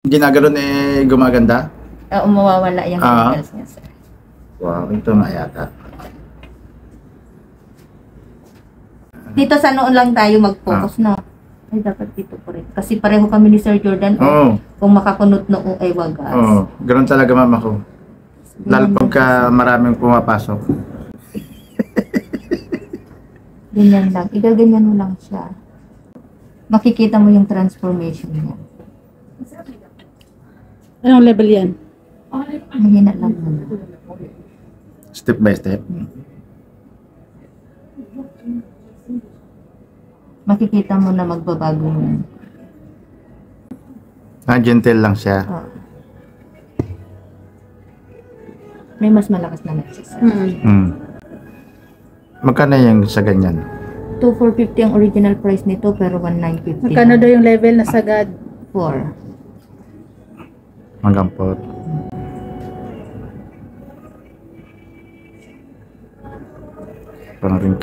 Ginaganon eh, gumaganda? Mawawala yung chemicals niya, sir. Wow, ito nga yata. Dito sa noon lang tayo mag-focus, no? Ay, dapat dito po rin. Kasi pareho kami ni Sir Jordan. Kung makakunot no, ay wagas. Oo, ganun talaga mama ko. Lalo pagka maraming pumapasok. Ganyan lang. Igaganyan mo lang siya. Makikita mo yung transformation niya. Anong level yan? Mahina lang muna. Step by step. Makikita mo na magbabago yun. Gentle lang siya. May mas malakas na nurses. Magkano yung sa ganyan? 2,450 ang original price nito pero 1,950. Magkano daw yung level na sagad? 4. Hanggang po.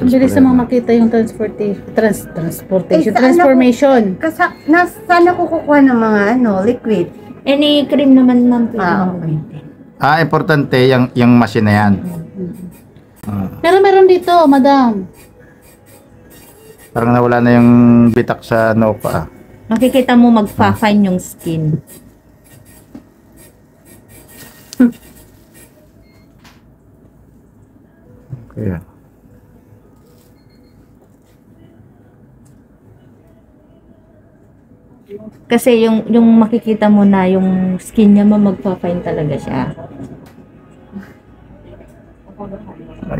Bilis namang makita yung transformation. Saan ako kukuha ng mga liquid? Any cream naman ng importante yung machine na yan. Pero meron dito, madam. Parang nawala na yung bitak sa Nopa. Makikita mo magpa-fine yung skin. Kaya. Kasi yung makikita mo na yung skin niya magpa-fine talaga siya.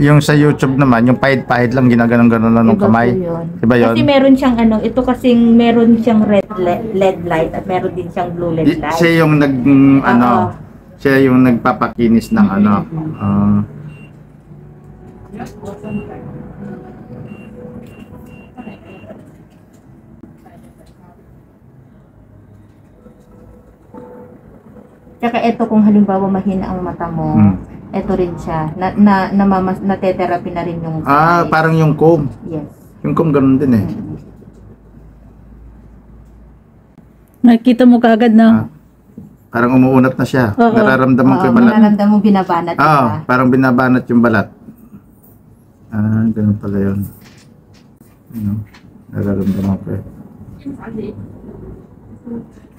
Yung sa YouTube naman, yung pahid-pahid lang ginaganon-ganon lang ng kamay. Iba yun? Kasi meron siyang ito kasing meron siyang LED light at meron din siyang blue LED light. Siya yung siya yung nagpapakinis ng Tsaka ito kung halimbawa mahina ang mata mo, ito rin siya. Natetherapy na rin yung parang yung comb. Yes. Yung comb ganun din eh. Nakikita mo kaagad na. Parang umuunat na siya. Nararamdaman ko yung balat. Nararamdaman mo binabanat. Parang binabanat yung balat. Ganun pala yun. Nararamdaman ko eh.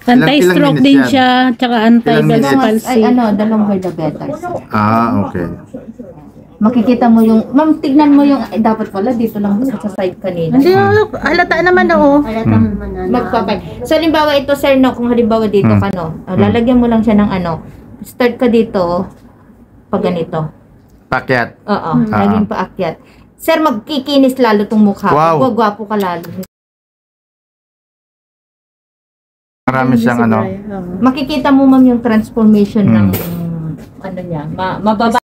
Anti-stroke din siya, tsaka anti-belt palsy. Ay, the longer the better. Okay. Makikita mo yung, ma'am, tignan mo yung, dapat pala dito lang sa side kanina. Hindi, halata naman Halata naman magpapay. So, halimbawa ito, sir, kung halimbawa dito ka, lalagyan mo lang siya ng start ka dito, pag ganito. Pakyat? Oo, laging paakyat. Sir, magkikinis lalo tong mukha. Wow. Gwapo ka lalo. Marami siyang Makikita mo, ma'am, yung transformation ng niya. Mababa